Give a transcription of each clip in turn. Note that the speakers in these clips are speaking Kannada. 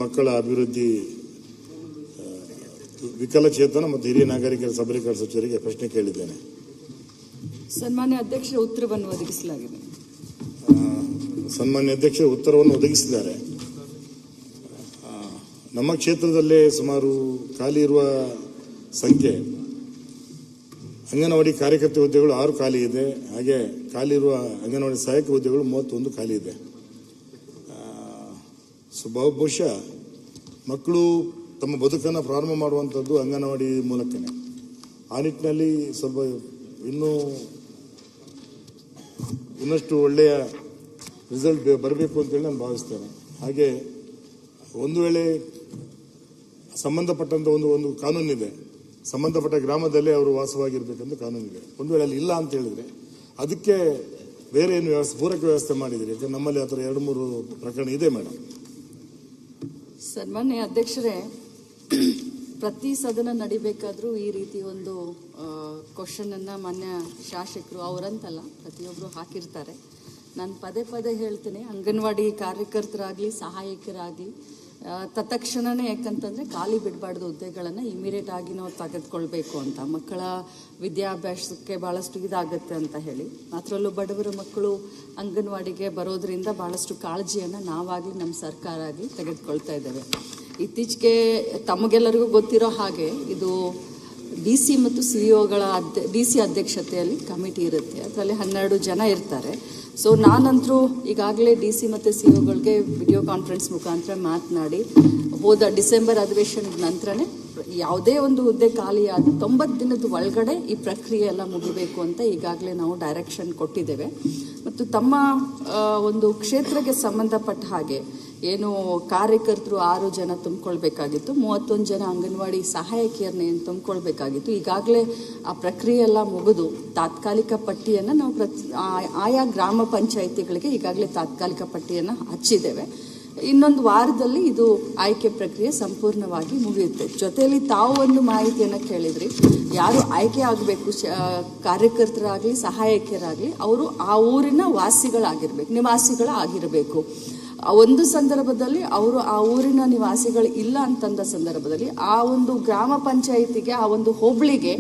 ಮಕ್ಕಳ ಅಭಿವೃದ್ಧಿ ವಿಕಲಚೇತನ ಮತ್ತು ಹಿರಿಯ ನಾಗರಿಕರ ಸಬಲೀಕರಣ ಸಚಿವರಿಗೆ ಪ್ರಶ್ನೆ ಕೇಳಿದ್ದೇನೆ. ಸನ್ಮಾನ್ಯ ಅಧ್ಯಕ್ಷರ ಉತ್ತರವನ್ನು ಒದಗಿಸಲಾಗಿದೆ. ಸನ್ಮಾನ್ಯ ಅಧ್ಯಕ್ಷರು ಉತ್ತರವನ್ನು ಒದಗಿಸಿದ್ದಾರೆ. ನಮ್ಮ ಕ್ಷೇತ್ರದಲ್ಲೇ ಸುಮಾರು ಖಾಲಿ ಇರುವ ಸಂಖ್ಯೆ ಅಂಗನವಾಡಿ ಕಾರ್ಯಕರ್ತೆ ಹುದ್ದೆಗಳು 6 ಖಾಲಿ ಇದೆ. ಹಾಗೆ ಖಾಲಿ ಇರುವ ಅಂಗನವಾಡಿ ಸಹಾಯಕ ಹುದ್ದೆಗಳು 31 ಖಾಲಿ ಇದೆ. ಬಹುಶಃ ಮಕ್ಕಳು ತಮ್ಮ ಬದುಕನ್ನು ಪ್ರಾರಂಭ ಮಾಡುವಂಥದ್ದು ಅಂಗನವಾಡಿ ಮೂಲಕನೇ. ಆ ನಿಟ್ಟಿನಲ್ಲಿ ಸ್ವಲ್ಪ ಇನ್ನಷ್ಟು ಒಳ್ಳೆಯ ರಿಸಲ್ಟ್ ಬರಬೇಕು ಅಂತೇಳಿ ನಾನು ಭಾವಿಸ್ತೇನೆ. ಹಾಗೆ ಒಂದು ವೇಳೆ ಸಂಬಂಧಪಟ್ಟಂಥ ಒಂದು ಕಾನೂನಿದೆ, ಸಂಬಂಧಪಟ್ಟ ಗ್ರಾಮದಲ್ಲೇ ಅವರು ವಾಸವಾಗಿರ್ಬೇಕಂತ ಕಾನೂನಿದೆ. ಒಂದು ವೇಳೆ ಅಲ್ಲಿ ಇಲ್ಲ ಅಂತ ಹೇಳಿದ್ರೆ ಅದಕ್ಕೆ ಬೇರೆ ಏನು ವ್ಯವಸ್ಥೆ, ಪೂರಕ ವ್ಯವಸ್ಥೆ ಮಾಡಿದಿರಿ? ಯಾಕಂದ್ರೆ ನಮ್ಮಲ್ಲಿ ಆ ಥರ 2-3 ಪ್ರಕರಣ ಇದೆ ಮೇಡಮ್. ಸನ್ಮಾನ್ಯ ಅಧ್ಯಕ್ಷರೇ, ಪ್ರತಿ ಸದನ ನಡಿಬೇಕಾದ್ರೂ ಈ ರೀತಿ ಒಂದು ಕ್ವಶನ್ ಅನ್ನ ಮಾನ್ಯ ಶಾಸಕರು ಅವರಂತಲ್ಲ ಪ್ರತಿಯೊಬ್ಬರು ಹಾಕಿರ್ತಾರೆ. ನಾನು ಪದೇ ಪದೇ ಹೇಳ್ತೇನೆ, ಅಂಗನವಾಡಿ ಕಾರ್ಯಕರ್ತರಾಗಲಿ ಸಹಾಯಕರಾಗಲಿ ತತ್ಕ್ಷಣನೇ, ಯಾಕಂತಂದರೆ ಖಾಲಿ ಬಿಡಬಾರ್ದು ಹುದ್ದೆಗಳನ್ನು, ಇಮಿಡಿಯೇಟ್ ಆಗಿ ನಾವು ತೆಗೆದುಕೊಳ್ಬೇಕು ಅಂತ. ಮಕ್ಕಳ ವಿದ್ಯಾಭ್ಯಾಸಕ್ಕೆ ಭಾಳಷ್ಟು ಇದಾಗುತ್ತೆ ಅಂತ ಹೇಳಿ, ಅದರಲ್ಲೂ ಬಡವರ ಮಕ್ಕಳು ಅಂಗನವಾಡಿಗೆ ಬರೋದ್ರಿಂದ ಭಾಳಷ್ಟು ಕಾಳಜಿಯನ್ನು ನಾವಾಗಲಿ ನಮ್ಮ ಸರ್ಕಾರ ಆಗಲಿ ತೆಗೆದುಕೊಳ್ತಾ ಇದ್ದೇವೆ. ಇತ್ತೀಚೆಗೆ ತಮಗೆಲ್ಲರಿಗೂ ಗೊತ್ತಿರೋ ಹಾಗೆ ಇದು DC ಮತ್ತು CEO DC ಅಧ್ಯಕ್ಷತೆಯಲ್ಲಿ ಕಮಿಟಿ ಇರುತ್ತೆ. ಅದರಲ್ಲಿ 12 ಜನ ಇರ್ತಾರೆ. ಸೊ ನಾನಂತರೂ ಈಗಾಗಲೇ DC ಮತ್ತು CEOಗಳಿಗೆ ವಿಡಿಯೋ ಕಾನ್ಫರೆನ್ಸ್ ಮುಖಾಂತರ ಮಾತನಾಡಿ, ಹೋದ ಡಿಸೆಂಬರ್ ಅಧಿವೇಶನದ ನಂತರನೇ ಯಾವುದೇ ಒಂದು ಹುದ್ದೆ ಖಾಲಿಯಾದ 90 ದಿನದ ಒಳಗಡೆ ಈ ಪ್ರಕ್ರಿಯೆ ಎಲ್ಲ ಮುಗಿಬೇಕು ಅಂತ ಈಗಾಗಲೇ ನಾವು ಡೈರೆಕ್ಷನ್ ಕೊಟ್ಟಿದ್ದೇವೆ. ಮತ್ತು ತಮ್ಮ ಒಂದು ಕ್ಷೇತ್ರಕ್ಕೆ ಸಂಬಂಧಪಟ್ಟ ಹಾಗೆ ಏನು ಕಾರ್ಯಕರ್ತರು 6 ಜನ ತುಂಬಿಕೊಳ್ಬೇಕಾಗಿತ್ತು, 31 ಜನ ಅಂಗನವಾಡಿ ಸಹಾಯಕಿಯರನ್ನ ಏನು ತುಂಬಿಕೊಳ್ಬೇಕಾಗಿತ್ತು, ಈಗಾಗಲೇ ಆ ಪ್ರಕ್ರಿಯೆ ಎಲ್ಲ ಮುಗಿದು ತಾತ್ಕಾಲಿಕ ಪಟ್ಟಿಯನ್ನು ನಾವು ಆಯಾ ಗ್ರಾಮ ಪಂಚಾಯಿತಿಗಳಿಗೆ ಈಗಾಗಲೇ ತಾತ್ಕಾಲಿಕ ಪಟ್ಟಿಯನ್ನು ಹಚ್ಚಿದ್ದೇವೆ. ಇನ್ನೊಂದು ವಾರದಲ್ಲಿ ಇದು ಆಯ್ಕೆ ಪ್ರಕ್ರಿಯೆ ಸಂಪೂರ್ಣವಾಗಿ ಮುಗಿಯುತ್ತೆ. ಜೊತೆಯಲ್ಲಿ ತಾವು ಒಂದು ಮಾಹಿತಿಯನ್ನು ಕೇಳಿದ್ರಿ, ಯಾರು ಆಯ್ಕೆ ಆಗಬೇಕು ಕಾರ್ಯಕರ್ತರಾಗಲಿ ಸಹಾಯಕಿಯರಾಗಲಿ ಅವರು ಆ ಊರಿನ ವಾಸಿಗಳಾಗಿರ್ಬೇಕು, ನಿವಾಸಿಗಳಾಗಿರಬೇಕು. ಒಂದು ಸಂದರ್ಭದಲ್ಲಿ ಅವರು ಆ ಊರಿನ ನಿವಾಸಿಗಳು ಇಲ್ಲ ಅಂತಂದ ಸಂದರ್ಭದಲ್ಲಿ ಆ ಒಂದು ಗ್ರಾಮ ಪಂಚಾಯಿತಿಗೆ, ಆ ಒಂದು ಹೋಬಳಿಗೆ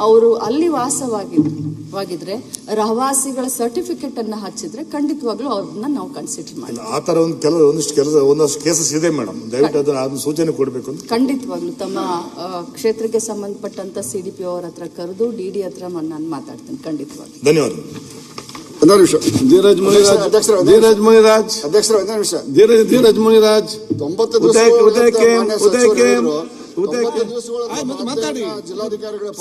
ಅವರು ಅಲ್ಲಿ ವಾಸವಾಗಿದ್ರೆ ರಹವಾಸಿಗಳ ಸರ್ಟಿಫಿಕೇಟ್ ಅನ್ನ ಹಚ್ಚಿದ್ರೆ ಖಂಡಿತವಾಗ್ಲೂ ಅವ್ರನ್ನ ನಾವು ಕನ್ಸಿಡರ್ ಮಾಡಿ. ಆ ತರ ಒಂದಷ್ಟು ಕೇಸಸ್ ಇದೆ ಮೇಡಮ್, ದಯವಿಟ್ಟು ಅದನ್ನ ಸೂಚನೆ ಕೊಡಬೇಕು ಅಂತ. ಖಂಡಿತವಾಗ್ಲೂ ತಮ್ಮ ಕ್ಷೇತ್ರಕ್ಕೆ ಸಂಬಂಧಪಟ್ಟಂತ CDP ಅವ್ರ ಹತ್ರ ಕರೆದು DD ಹತ್ರ ನಾನು ಮಾತಾಡ್ತೇನೆ. ಖಂಡಿತವಾಗ್ಲೂ. ಧನ್ಯವಾದ. ಧೀರಜ್ ಮುನಿರಾಜ್ ಜಿಲ್ಲಾಧಿಕಾರಿಗಳ